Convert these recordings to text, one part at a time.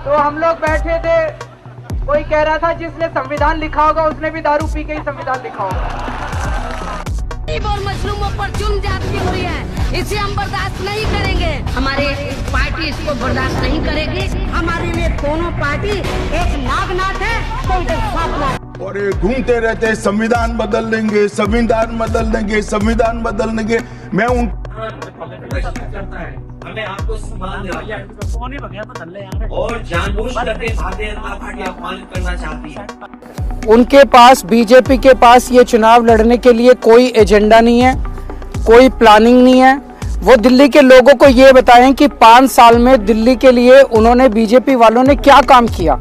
तो हम लोग बैठे थे, कोई कह रहा था जिसने संविधान लिखा होगा उसने भी दारू पी के ही संविधान लिखा होगा। और मजलूमों पर जुल्म ज्यादती हो रही है, इसे हम बर्दाश्त नहीं करेंगे। हमारे पार्टी इसको बर्दाश्त नहीं करेगी। हमारे लिए दोनों पार्टी एक नागनाथ है, कोई साथ नाथ। और ये घूमते रहते संविधान बदल देंगे, संविधान बदल देंगे, संविधान बदल देंगे। मैं उन हमें आपको सम्मान और जानबूझकर भारतीय जनता पार्टी अपमानित करना चाहती है। उनके पास, बीजेपी के पास ये चुनाव लड़ने के लिए कोई एजेंडा नहीं है, कोई प्लानिंग नहीं है। वो दिल्ली के लोगों को ये बताएं कि 5 साल में दिल्ली के लिए उन्होंने, बीजेपी वालों ने क्या काम किया।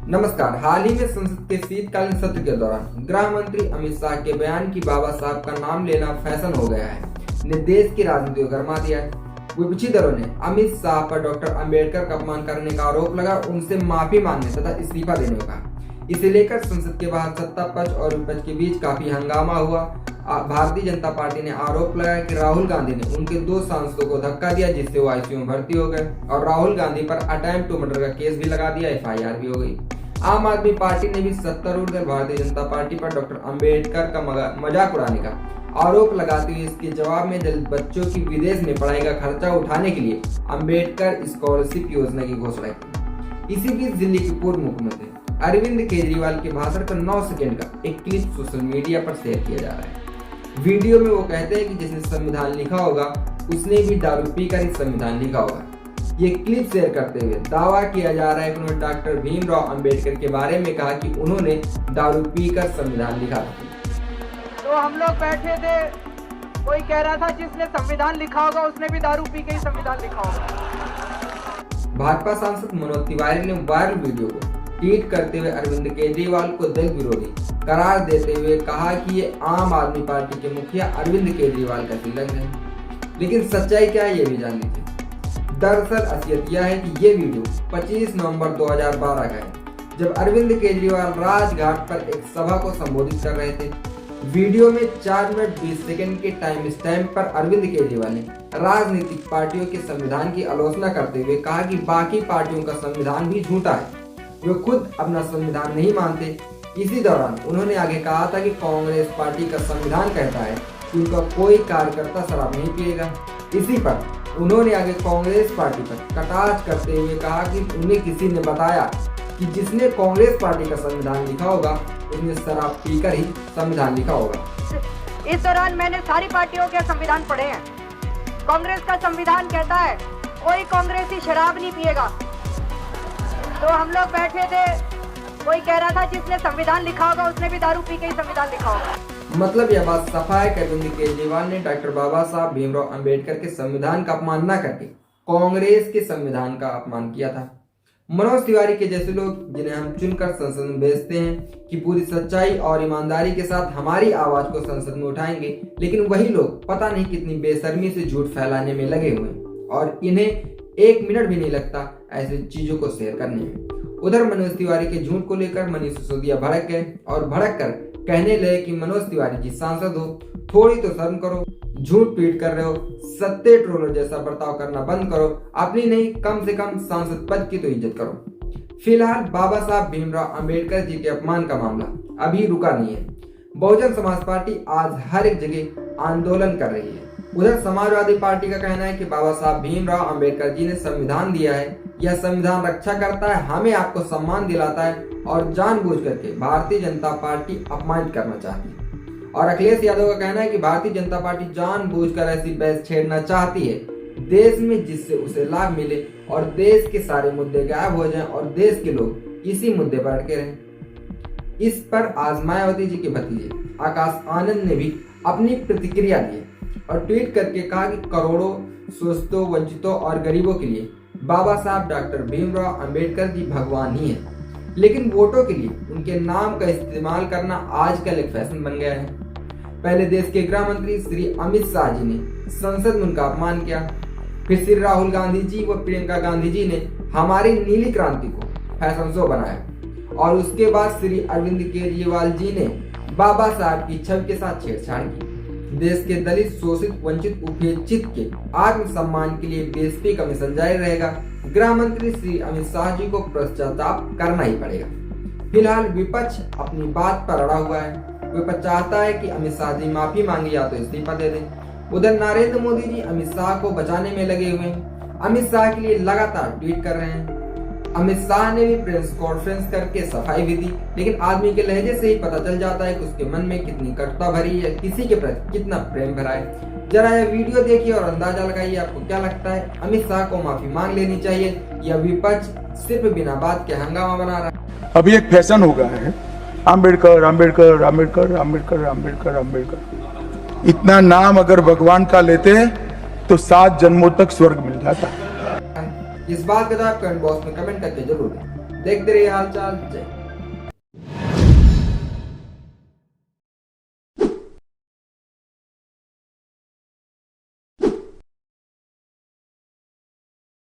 नमस्कार। हाल ही में संसद के शीतकालीन सत्र के दौरान गृह मंत्री अमित शाह के बयान की बाबा साहब का नाम लेना फैशन हो गया है, ने देश की राजनीति को गर्मा दिया है। विपक्षी दलों ने अमित शाह पर डॉक्टर अंबेडकर का अपमान करने का आरोप लगा, उनसे माफी मांगने तथा इस्तीफा देने को कहा। इसे लेकर संसद के बाहर सत्ता पक्ष और विपक्ष के बीच काफी हंगामा हुआ। भारतीय जनता पार्टी ने आरोप लगाया कि राहुल गांधी ने उनके 2 सांसदों को धक्का दिया, जिससे वो आईसीयू में भर्ती हो गए, और राहुल गांधी पर अटेम्प्ट टू मर्डर का केस भी लगा दिया, FIR भी हो गई। आम आदमी पार्टी ने भी सत्तारूढ़ दल भारतीय जनता पार्टी पर डॉक्टर अंबेडकर का मजाक उड़ाने का आरोप लगाते हुए इसके जवाब में दलित बच्चों की विदेश में पढ़ाई का खर्चा उठाने के लिए अंबेडकर स्कॉलरशिप योजना की घोषणा की। इसी बीच दिल्ली के पूर्व मुख्यमंत्री अरविंद केजरीवाल के भाषण का 9 सेकंड का एक क्लिप सोशल मीडिया पर शेयर किया जा रहा है। वीडियो में वो कहते हैं कि जिसने संविधान लिखा होगा उसने भी दारू पीकर ही संविधान लिखा होगा। ये क्लिप शेयर करते हुए दावा किया जा रहा है कि उन्होंने डॉक्टर भीमराव अंबेडकर के बारे में कहा कि उन्होंने दारू पीकर संविधान लिखा था। तो हम लोग बैठे थे, कोई कह रहा था जिसने संविधान लिखा होगा उसने भी दारू पी के ही संविधान लिखा होगा। भाजपा सांसद मनोज तिवारी ने वायरल वीडियो को ट्वीट करते हुए अरविंद केजरीवाल को दलित विरोधी करार देते हुए कहा कि ये आम आदमी पार्टी के मुखिया अरविंद केजरीवाल का तिलक है। लेकिन सच्चाई क्या है ये भी जान लीजिए। दरअसल असलियत यह है कि ये वीडियो 25 नवंबर 2012 का है, जब अरविंद केजरीवाल राजघाट पर एक सभा को संबोधित कर रहे थे। वीडियो में 4 मिनट 20 सेकंड के टाइम स्टैम्प पर अरविंद केजरीवाल ने राजनीतिक पार्टियों के संविधान की आलोचना करते हुए कहा कि बाकी पार्टियों का संविधान भी झूठा है, वे खुद अपना संविधान नहीं मानते। इसी दौरान उन्होंने आगे कहा था कि कांग्रेस पार्टी का संविधान कहता है कि उनका कोई कार्यकर्ता शराब नहीं पिएगा। इसी पर उन्होंने आगे कांग्रेस पार्टी पर कटाक्ष करते हुए कहा कि उन्हें किसी ने बताया कि जिसने कांग्रेस पार्टी का संविधान लिखा होगा उसने शराब पीकर ही संविधान लिखा होगा। इस दौरान मैंने सारी पार्टियों के संविधान पढ़े हैं। कांग्रेस का संविधान कहता है कोई कांग्रेसी शराब नहीं पिएगा। तो हम लोग बैठे थे, कोई कह रहा था जिसने संविधान लिखा होगा उसने भी दारू पी के ही संविधान लिखा होगा। मतलब यह बात सफा है कि अरविंद केजरीवाल ने डॉक्टर बाबा साहब भीमराव अंबेडकर के संविधान का अपमान न करके कांग्रेस के संविधान का अपमान किया था। मनोज तिवारी के जैसे लोग, जिन्हें हम चुनकर संसद में भेजते हैं कि पूरी सच्चाई और ईमानदारी के साथ हमारी आवाज को संसद में उठाएंगे, लेकिन वही लोग पता नहीं कितनी बेशर्मी से झूठ फैलाने में लगे हुए हैं और इन्हें 1 मिनट भी नहीं लगता ऐसी चीजों को शेयर करने में। उधर मनोज तिवारी के झूठ को लेकर मनीष सिसोदिया भड़क गए और भड़क कर कहने लगे कि मनोज तिवारी जी सांसद हो, थोड़ी तो शर्म करो, झूठ ट्वीट कर रहे हो, सत्ते ट्रोलर जैसा बर्ताव करना बंद करो, अपनी नहीं कम से कम सांसद पद की तो इज्जत करो। फिलहाल बाबा साहब भीमराव अंबेडकर जी के अपमान का मामला अभी रुका नहीं है। बहुजन समाज पार्टी आज हर एक जगह आंदोलन कर रही है। उधर समाजवादी पार्टी का कहना है कि बाबा साहब भीमराव अंबेडकर जी ने संविधान दिया है, यह संविधान रक्षा करता है, हमें आपको सम्मान दिलाता है और जानबूझ करके भारतीय जनता पार्टी अपमानित करना चाहती है। और अखिलेश यादव का कहना है कि भारतीय जनता पार्टी जानबूझकर ऐसी बहस छेड़ना चाहती है देश में, जिससे उसे लाभ मिले और देश के सारे मुद्दे गायब हो जाएं और देश के लोग इसी मुद्दे पर अटके रहें। इस पर आज मायावती जी के भतीजे आकाश आनंद ने भी अपनी प्रतिक्रिया दी और ट्वीट करके कहा कि करोड़ों शोषितों, वंचितों और गरीबों के लिए बाबा साहब डॉक्टर भीमराव अंबेडकर जी भगवान ही है, लेकिन वोटों के लिए उनके नाम का इस्तेमाल करना आजकल एक फैशन बन गया है। पहले देश के गृह मंत्री श्री अमित शाह जी ने संसद में उनका अपमान किया, फिर श्री राहुल गांधी जी व प्रियंका गांधी जी ने हमारी नीली क्रांति को फैशन शो बनाया और उसके बाद श्री अरविंद केजरीवाल जी ने बाबा साहब की छवि के साथ छेड़छाड़ की। देश के दलित, शोषित, वंचित, उपेक्षित के आत्मसम्मान के लिए बीएसपी कमीशन जारी रहेगा। गृह मंत्री श्री अमित शाह जी को पश्चाताप करना ही पड़ेगा। फिलहाल विपक्ष अपनी बात पर अड़ा हुआ है। विपक्ष चाहता है कि अमित शाह जी माफी मांगे या तो इस्तीफा दे दें। उधर नरेंद्र मोदी जी अमित शाह को बचाने में लगे हुए हैं। अमित शाह के लिए लगातार ट्वीट कर रहे हैं। अमित शाह ने भी प्रेस कॉन्फ्रेंस करके सफाई भी दी, लेकिन आदमी के लहजे से ही पता चल जाता है कि उसके मन में कितनी कटुता भरी है, किसी के प्रति कितना प्रेम भरा है। जरा यह वीडियो देखिए और अंदाजा लगाइए आपको क्या लगता है, अमित शाह को माफी मांग लेनी चाहिए या विपक्ष सिर्फ बिना बात के हंगामा बना रहा है। अभी एक फैशन हो गया है, आम्बेडकर आम्बेडकर आम्बेडकर आम्बेडकर आम्बेडकर आम्बेडकर। इतना नाम अगर भगवान का लेते तो 7 जन्मों तक स्वर्ग मिल जाता। इस बात का आप कमेंट बॉक्स में कमेंट करके जरूर दें। देखते रहिए हालचाल। जय